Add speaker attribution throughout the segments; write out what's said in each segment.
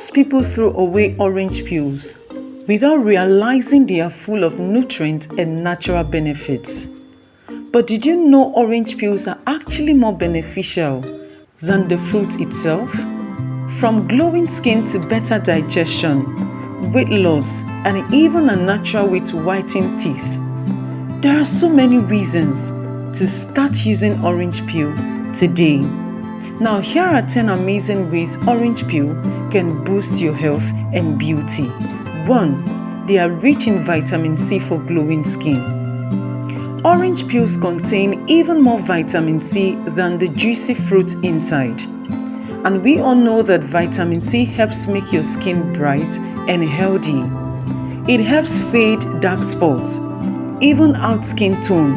Speaker 1: Most people throw away orange peels without realizing they are full of nutrients and natural benefits. But did you know orange peels are actually more beneficial than the fruit itself? From glowing skin to better digestion, weight loss, and even a natural way to whiten teeth, there are so many reasons to start using orange peel today. Now here are 10 amazing ways orange peel can boost your health and beauty. 1. They are rich in vitamin C for glowing skin. Orange peels contain even more vitamin C than the juicy fruit inside. And we all know that vitamin C helps make your skin bright and healthy. It helps fade dark spots, even out skin tone,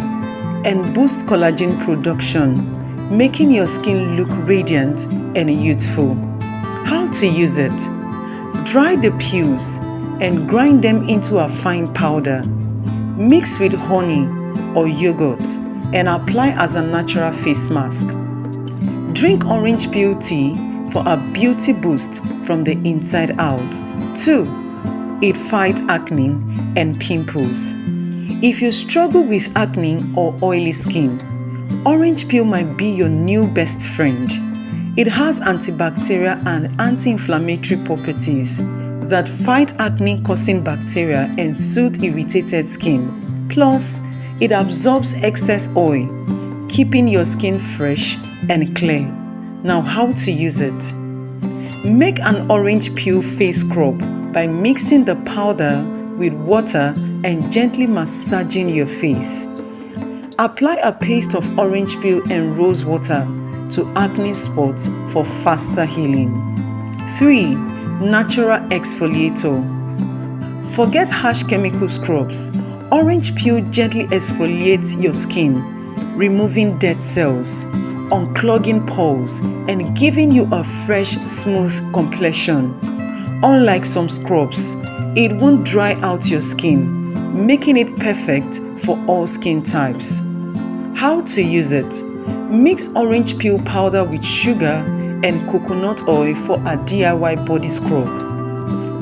Speaker 1: and boost collagen production, making your skin look radiant and youthful. How to use it? Dry the peels and grind them into a fine powder. Mix with honey or yogurt and apply as a natural face mask. Drink orange peel tea for a beauty boost from the inside out. 2. It fights acne and pimples. If you struggle with acne or oily skin, orange peel might be your new best friend. It has antibacterial and anti-inflammatory properties that fight acne-causing bacteria and soothe irritated skin. Plus, it absorbs excess oil, keeping your skin fresh and clear. Now, how to use it? Make an orange peel face scrub by mixing the powder with water and gently massaging your face. Apply a paste of orange peel and rose water to acne spots for faster healing. 3. Natural exfoliator. Forget harsh chemical scrubs. Orange peel gently exfoliates your skin, removing dead cells, unclogging pores, and giving you a fresh, smooth complexion. Unlike some scrubs, it won't dry out your skin, making it perfect for all skin types. How to use it? Mix orange peel powder with sugar and coconut oil for a DIY body scrub.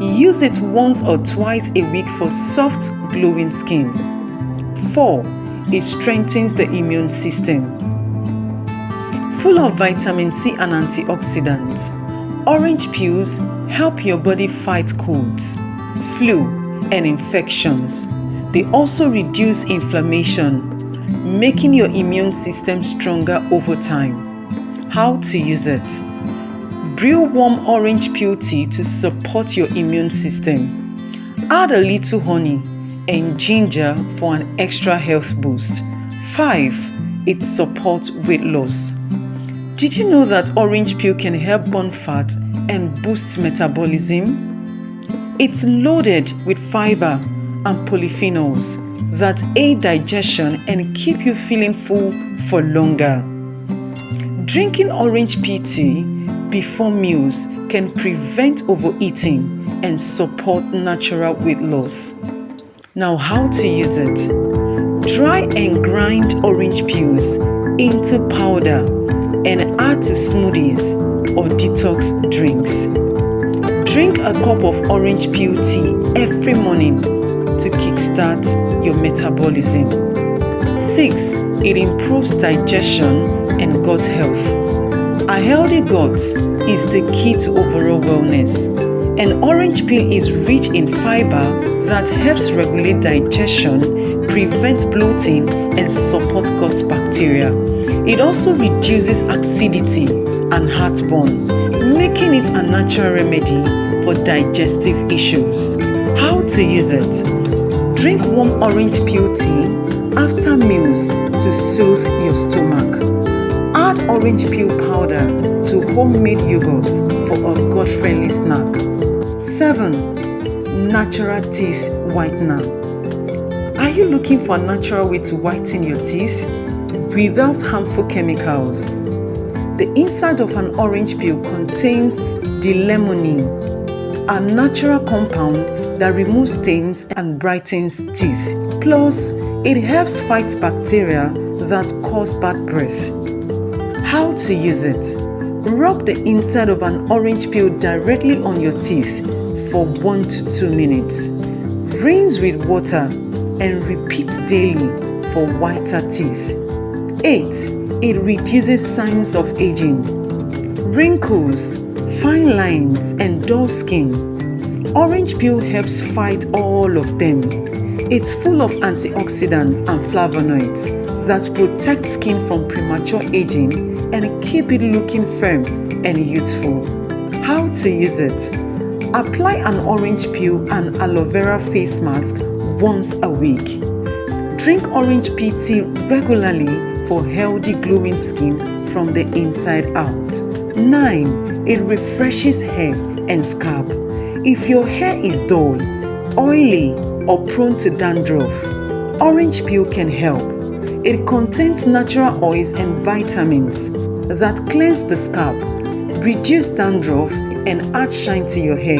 Speaker 1: Use it once or twice a week for soft, glowing skin. 4. It strengthens the immune system. Full of vitamin C and antioxidants, orange peels help your body fight colds, flu, and infections. They also reduce inflammation, making your immune system stronger over time. How to use it? Brew warm orange peel tea to support your immune system. Add a little honey and ginger for an extra health boost. 5. It supports weight loss. Did you know that orange peel can help burn fat and boost metabolism? It's loaded with fiber and polyphenols that aid digestion and keep you feeling full for longer. Drinking orange peel tea before meals can prevent overeating and support natural weight loss. Now, how to use it? Dry and grind orange peels into powder and add to smoothies or detox drinks. Drink a cup of orange peel tea every morning to kickstart your metabolism. 6. It improves digestion and gut health. A healthy gut is the key to overall wellness, and orange peel is rich in fiber that helps regulate digestion, prevent bloating, and support gut bacteria. It also reduces acidity and heartburn, making it a natural remedy for digestive issues. How to use it? Drink warm orange peel tea after meals to soothe your stomach. Add orange peel powder to homemade yogurt for a gut-friendly snack. 7. Natural teeth whitener. Are you looking for a natural way to whiten your teeth without harmful chemicals? The inside of an orange peel contains D-limonene, a natural compound that removes stains and brightens teeth. Plus, it helps fight bacteria that cause bad breath. How to use it? Rub the inside of an orange peel directly on your teeth for 1 to 2 minutes. Rinse with water and repeat daily for whiter teeth. 8. It reduces signs of aging. Wrinkles, fine lines, and dull skin. Orange peel helps fight all of them. It's full of antioxidants and flavonoids that protect skin from premature aging and keep it looking firm and youthful. How to use it? Apply an orange peel and aloe vera face mask once a week. Drink orange pea tea regularly for healthy glowing skin from the inside out. 9. It refreshes hair and scalp. If your hair is dull, oily, or prone to dandruff, orange peel can help. It contains natural oils and vitamins that cleanse the scalp, reduce dandruff, and add shine to your hair.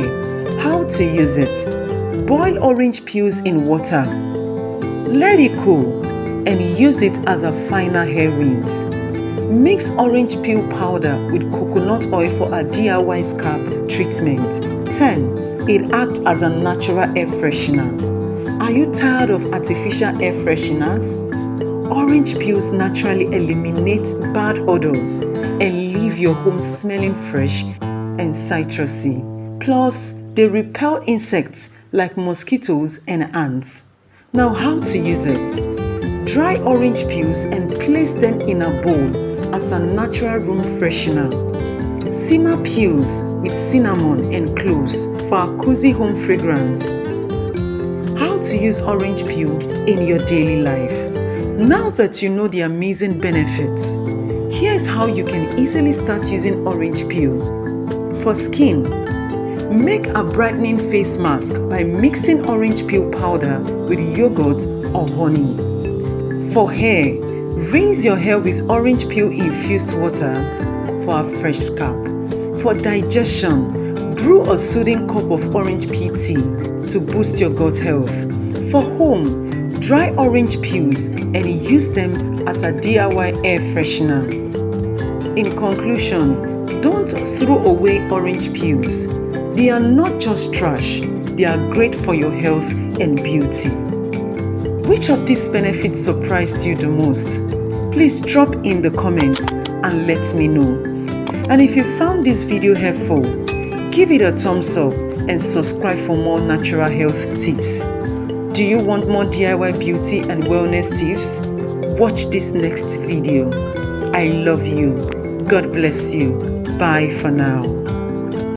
Speaker 1: How to use it? Boil orange peels in water. Let it cool and use it as a final hair rinse. Mix orange peel powder with coconut oil for a DIY scalp treatment. 10. It acts as a natural air freshener. Are you tired of artificial air fresheners? Orange peels naturally eliminate bad odors and leave your home smelling fresh and citrusy. Plus, they repel insects like mosquitoes and ants. Now, how to use it? Dry orange peels and place them in a bowl as a natural room freshener. Simmer peels with cinnamon and cloves for a cozy home fragrance. How to use orange peel in your daily life? Now that you know the amazing benefits, here's how you can easily start using orange peel. For skin, make a brightening face mask by mixing orange peel powder with yogurt or honey. For hair, rinse your hair with orange peel infused water for a fresh scalp. For digestion, brew a soothing cup of orange pea tea to boost your gut health. For home, dry orange peels and use them as a DIY air freshener. In conclusion, don't throw away orange peels. They are not just trash, they are great for your health and beauty. Which of these benefits surprised you the most? Please drop in the comments and let me know. And if you found this video helpful, give it a thumbs up and subscribe for more natural health tips. Do you want more DIY beauty and wellness tips? Watch this next video. I love you. God bless you. Bye for now.